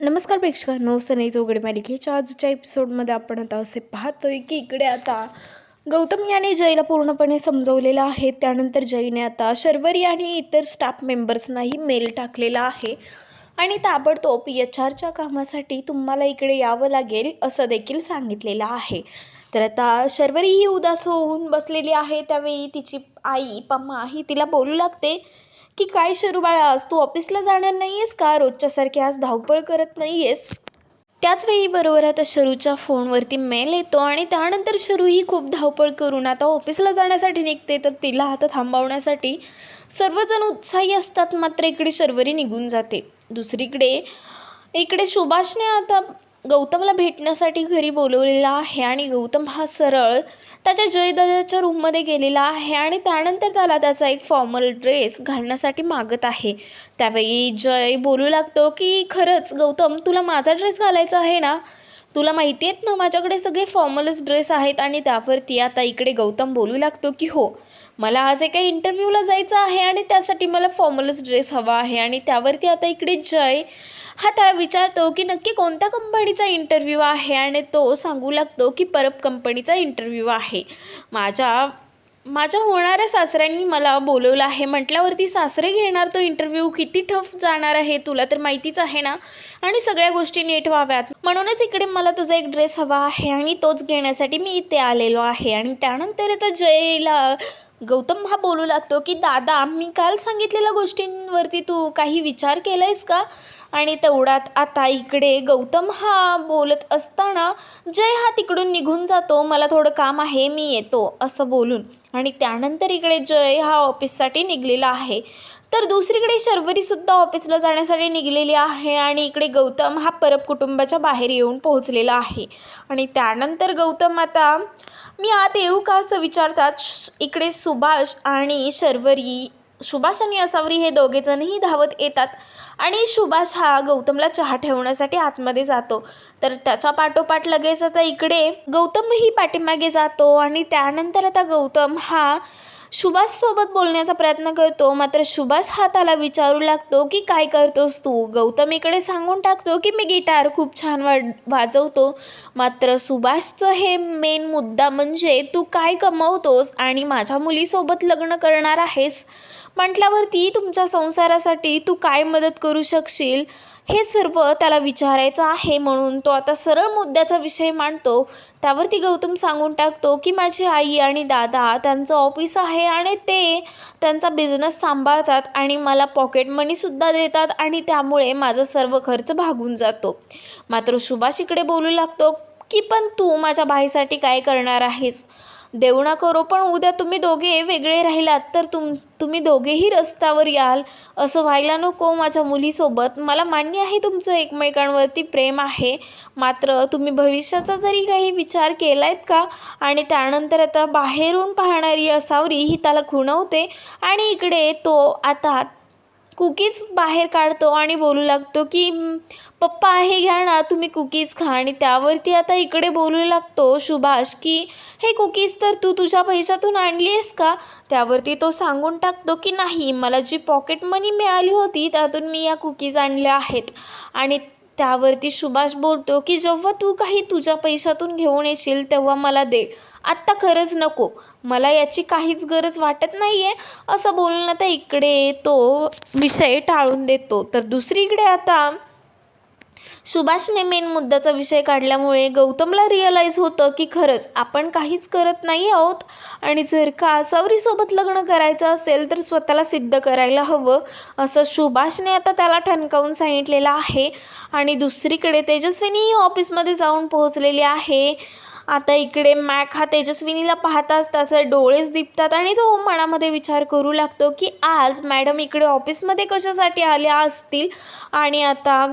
नमस्कार प्रेक्षकांनो, सनई चौघडे मालिकेच्या आजच्या एपिसोडमध्ये आपण आता असे पाहतोय की इकडे आता गौतम याने जयला पूर्णपणे समजवलेलं आहे. त्यानंतर जयने आता शर्वरी आणि इतर स्टाफ मेंबर्सनाही मेल टाकलेला आहे आणि ताबडतोब HR कामासाठी तुम्हाला इकडे यावं लागेल असं देखील सांगितलेलं आहे. तर आता शर्वरी ही उदास होऊन बसलेली आहे. त्यावेळी तिची आई पम्मा ही तिला बोलू लागते की काय शरू बाळा, आज तू ऑफिसला जाणार नाही आहेस का? रोजच्यासारखी आज धावपळ करत नाही आहेस? त्याचवेळी बरोबर आता शरूच्या फोनवरती मेल येतो आणि त्यानंतर शरू ही खूप धावपळ करून आता ऑफिसला जाण्यासाठी निघते. तर तिला आता थांबवण्यासाठी सर्वजण उत्साही असतात, मात्र इकडे शर्वरी निघून जाते. दुसरीकडे इकडे सुभाषने आता गौतमला भेटण्यासाठी घरी बोलवलेला आहे आणि गौतम हा सरळ त्याच्या जयदादाच्या रूममध्ये गेलेला आहे आणि त्यानंतर त्याला त्याचा एक फॉर्मल ड्रेस घालण्यासाठी मागत आहे. त्यावेळी जय बोलू लागतो की खरंच गौतम, तुला माझा ड्रेस घालायचा आहे ना? तुला माहिती आहेत ना, माझ्याकडे सगळे फॉर्मलच ड्रेस आहेत. आणि त्यावरती आता इकडे गौतम बोलू लागतो की हो, मला आज एका इंटरव्ह्यूला जायचं आहे आणि त्यासाठी मला फॉर्मलच ड्रेस हवा आहे. आणि त्यावरती आता इकडे जय हा त्याला विचारतो की नक्की कोणत्या कंपनीचा इंटरव्ह्यू आहे आणि तो सांगू लागतो की परब कंपनीचा इंटरव्ह्यू आहे. माझ्या होणाऱ्या सासऱ्यांनी मला बोलवलं आहे म्हटल्यावरती सासरे घेणार तो इंटरव्ह्यू किती टफ जाणार आहे तुला तर माहितीच आहे ना. आणि सगळ्या गोष्टी नीट व्हाव्यात म्हणूनच इकडे मला तुझा एक ड्रेस हवा आहे आणि तोच घेण्यासाठी मी इथे आलेलो आहे. आणि त्यानंतर आता जयला गौतम हा बोलू लागतो की दादा, मी काल सांगितलेल्या गोष्टींवरती तू काही विचार केलायस का? आणि तेवढ्यात आता इकडे गौतम हा बोलत असताना जय हा तिकडून निघून जातो. मला थोडं काम आहे, मी येतो असं बोलून. आणि त्यानंतर इकडे जय हा ऑफिससाठी निघलेला आहे. तर दुसरीकडे शर्वरीसुद्धा ऑफिसला जाण्यासाठी निघलेली आहे आणि इकडे गौतम हा परब कुटुंबाच्या बाहेर येऊन पोहोचलेला आहे. आणि त्यानंतर गौतम आता मी आत येऊ का असं विचारतात. इकडे सुभाष आणि असावरी हे दोघेजणही धावत येतात आणि सुभाष हा गौतमला चहा ठेवण्यासाठी आतमध्ये जातो. तर त्याच्या पाठोपाठ लगेच आता इकडे गौतमही पाठीमागे जातो आणि त्यानंतर आता गौतम हा सुभाषसोबत बोलण्याचा प्रयत्न करतो. मात्र सुभाष हा त्याला विचारू लागतो की काय करतोस तू? गौतम इकडे सांगून टाकतो की मी गिटार खूप छान वाजवतो. मात्र सुभाषचं हे मेन मुद्दा म्हणजे तू काय कमवतोस आणि माझ्या मुलीसोबत लग्न करणार आहेस म्हटल्यावरती तुमच्या संसारासाठी तू काय मदत करू शकशील हे सर्व त्याला विचारायचं आहे. म्हणून तो आता सरळ मुद्द्याचा विषय मांडतो. त्यावरती गौतम सांगून टाकतो की माझी आई आणि दादा त्यांचं ऑफिस आहे आणि ते त्यांचा बिझनेस सांभाळतात आणि मला पॉकेट मनीसुद्धा देतात आणि त्यामुळे माझा सर्व खर्च भागून जातो. मात्र सुभाष इकडे बोलू लागतो की पण तू माझ्या बाईसाठी काय करणार आहेस? देऊ ना करो, पण उद्या तुम्ही दोघे वेगळे राहिलात तर तुम्ही दोघेही रस्त्यावर याल. असं व्हायला नको माझ्या मुलीसोबत. मला मान्य आहे तुमचं एकमेकांवरती प्रेम आहे, मात्र तुम्ही भविष्याचा तरी काही विचार केला आहेत का? आणि त्यानंतर आता बाहेरून पाहणारी असावरी ही त्याला खुणवते आणि इकडे तो आता कुकीज बाहेर काढतो आणि बोलू लागतो की पप्पा हे घ्या ना, तुम्ही कुकीज खा. आणि त्यावरती आता इकडे बोलू लागतो सुभाष की हे कुकीज तर तू तुझ्या पैशातून आणली आहेस का? त्यावरती तो सांगून टाकतो की नाही, मला जी पॉकेट मनी मिळाली होती त्यातून मी या कुकीज आणल्या आहेत. आणि त्यावरती सुभाष बोलतो की जेव्हा तू काही तुझ्या पैशातून घेऊन येशील तेव्हा मला दे, आत्ता खरंच नको, मला याची काहीच गरज वाटत नाही आहे असं बोलून आता इकडे तो विषय टाळून देतो. तर दुसरीकडे आता सुभाषने मेन मुद्द्याचा विषय काढल्यामुळे गौतमला रिअलाईज होतं की खरंच आपण काहीच करत नाही आहोत आणि जर का सावरीसोबत लग्न करायचं असेल तर स्वतःला सिद्ध करायला हवं असं सुभाषने आता त्याला ठणकावून सांगितलेलं आहे. आणि दुसरीकडे तेजस्विनी ऑफिसमध्ये जाऊन पोहोचलेली आहे. आता इकडे मॅक हा तेजस्विनीला पाहताच त्याचे डोळेच दिपतात आणि तो मनामध्ये विचार करू लागतो की आज मॅडम इकडे ऑफिसमध्ये कशासाठी आल्या असतील. आणि आता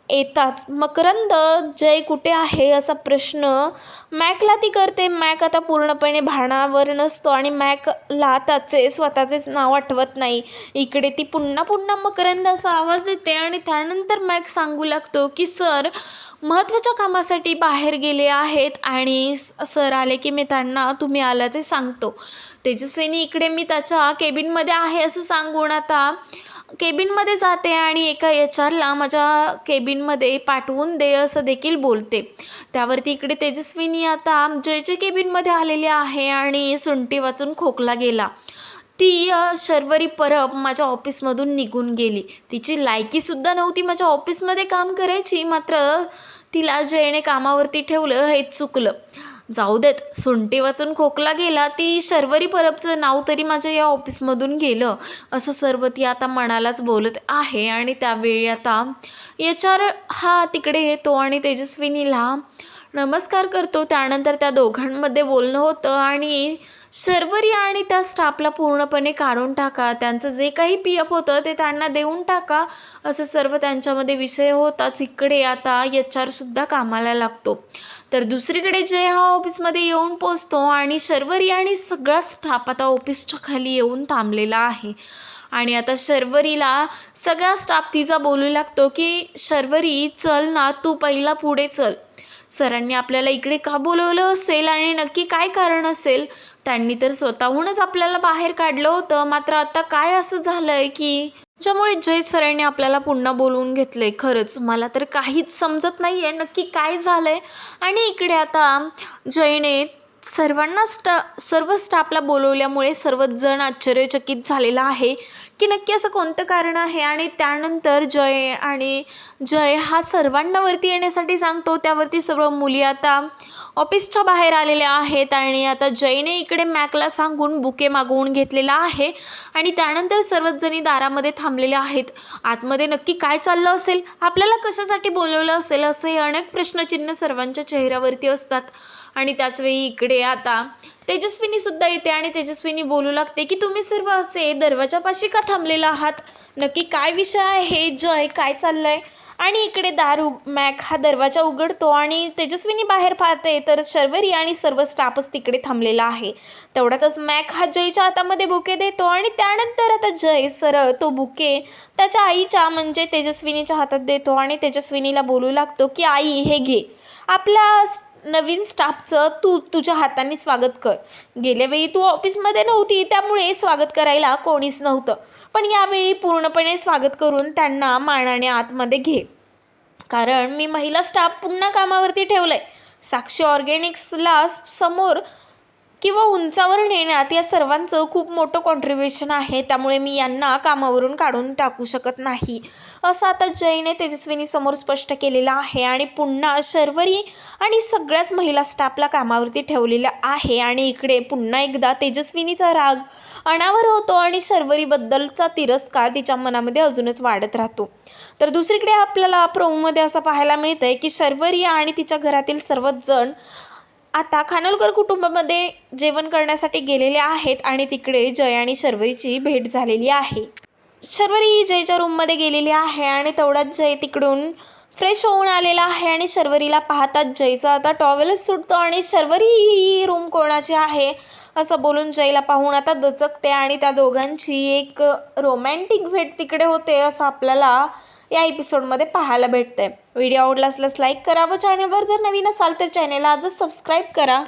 येताच मकरंद जय कुठे आहे असा प्रश्न मॅकला ती करते. मॅक आता पूर्णपणे भानावर नसतो आणि मॅकला त्याचे स्वतःचेच नाव आठवत नाही. इकडे ती पुन्हा पुन्हा मकरंद असा आवाज देते आणि त्यानंतर मॅक सांगू लागतो की सर महत्त्वाच्या कामासाठी बाहेर गेले आहेत आणि सर आले की मी त्यांना तुम्ही आल्याचे सांगतो. तेजस्विनी इकडे मी त्याच्या केबिनमध्ये आहे असं सांगून आता केबिनमध्ये जाते आणि एका HR ला माझ्या केबिनमध्ये पाठवून दे असं देखील बोलते. त्यावरती इकडे तेजस्विनी आता जयच्या केबिनमध्ये आलेली आहे आणि सुंटी वाचून खोकला गेला. ती शर्वरी परब माझ्या ऑफिसमधून निघून गेली. तिची लायकीसुद्धा नव्हती माझ्या ऑफिसमध्ये काम करायची, मात्र तिला जयने कामावरती ठेवलं हे चुकलं. जाऊ देत, सुंटी वाचून खोकला गेला, ती शर्वरी परबचं नाव तरी माझ्या या ऑफिसमधून गेलं असं सर्व ती आता मनालाच बोलत आहे. आणि त्यावेळी आता HR हा तिकडे येतो आणि तेजस्विनीला नमस्कार करतो. त्यानंतर त्या दोघांमध्ये बोलणं होतं आणि शर्वरी आणि त्या स्टाफला पूर्णपणे काढून टाका, त्यांचं जे काही PF होतं ते त्यांना देऊन टाका, असं सर्व त्यांच्यामध्ये विषय होताच इकडे आता HR सुद्धा कामाला लागतो. तर दुसरीकडे जय हा ऑफिसमध्ये येऊन पोचतो आणि शर्वरी आणि सगळा स्टाफ आता ऑफिसच्या खाली येऊन थांबलेला आहे. आणि आता शर्वरीला सगळा स्टाफ तिचा बोलू लागतो की शर्वरी चल ना, तू पहिला पुढे चल. सरांनी आपल्याला इकडे का बोलवलं असेल आणि नक्की काय कारण असेल? त्यांनी तर स्वतःहूनच आपल्याला बाहेर काढलं होतं, मात्र आता काय असं झालंय की ज्यामुळे जय सरांनी आपल्याला पुन्हा बोलवून घेतलंय? खरंच मला तर काहीच समजत नाही आहे नक्की काय झालंय. आणि इकडे आता जयने सर्व स्टाफला बोलवल्यामुळे सर्वच जण आश्चर्यचकित झालेला आहे की नक्की असं कोणतं कारण आहे. आणि त्यानंतर जय हा सर्वांना वरती येण्यासाठी सांगतो. त्यावरती सर्व मुली आता ऑफिसच्या बाहेर आलेल्या आहेत आणि आता जयने इकडे मॅकला सांगून बुके मागवून घेतलेला आहे. आणि त्यानंतर सर्वच जणी दारामध्ये थांबलेल्या आहेत. आतमध्ये नक्की काय चाललं असेल, आपल्याला कशासाठी बोलवलं असेल, असे अनेक प्रश्नचिन्ह सर्वांच्या चेहऱ्यावरती असतात. आणि त्याचवेळी इकडे आता तेजस्विनीसुद्धा येते आणि तेजस्विनी बोलू लागते की तुम्ही सर्व असे दरवाजापाशी का थांबलेला आहात, नक्की काय विषय आहे, जय काय चाललंय? आणि इकडे मॅक हा दरवाजा उघडतो आणि तेजस्विनी बाहेर पाहते तर शर्वरी आणि सर्व स्टाफच तिकडे थांबलेला आहे. तेवढ्यातच मॅक हा जयच्या हातामध्ये बुके देतो आणि त्यानंतर आता जय सरळ तो बुके त्याच्या आईच्या म्हणजे तेजस्विनीच्या हातात देतो आणि तेजस्विनीला बोलू लागतो की आई हे घे, आपल्या नवीन स्टाफचं तू तुझ्या हाताने स्वागत कर. गेल्या वेळी तू ऑफिसमध्ये नव्हती त्यामुळे स्वागत करायला कोणीच नव्हतं, पण यावेळी पूर्णपणे स्वागत करून त्यांना मानाने आतमध्ये घे, कारण मी महिला स्टाफ पुन्हा कामावरती ठेवलं आहे. साक्षी ऑर्गॅनिक्सला समोर किंवा उंचावर नेण्यात या सर्वांचं खूप मोठं कॉन्ट्रीब्युशन आहे, त्यामुळे मी यांना कामावरून काढून टाकू शकत नाही, असं आता जयने तेजस्विनीसमोर स्पष्ट केलेलं आहे. आणि पुन्हा शर्वरी आणि सगळ्याच महिला स्टाफला कामावरती ठेवलेलं आहे. आणि इकडे पुन्हा एकदा तेजस्विनीचा राग अनावर होतो आणि शर्वरीबद्दलचा तिरस्कार तिच्या मनामध्ये अजूनच वाढत राहतो. तर दुसरीकडे आपल्याला प्रोमोमध्ये असं पाहायला मिळतं आहे की शर्वरी आणि तिच्या घरातील सर्वच जण आता खानोलकर कुटुंबामध्ये जेवण करण्यासाठी गेलेले आहेत आणि तिकडे जय आणि शर्वरीची भेट झालेली आहे. शर्वरी जयच्या रूममध्ये गेलेली आहे आणि तेवढ्यात जय तिकडून फ्रेश होऊन आलेला आहे आणि शर्वरीला पाहताच जयचा आता टॉवेलच सुटतो आणि शर्वरी ही रूम कोणाची आहे असं बोलून जयला पाहून आता दचकते आणि त्या दोघांची एक रोमॅन्टिक भेट तिकडे होते असं आपल्याला या एपिसोडमध्ये पाहायला भेटतंय. व्हिडिओ आवडला असल्यास लाईक करा व चॅनलवर जर नवीन असाल तर चॅनलला आजच सबस्क्राईब करा.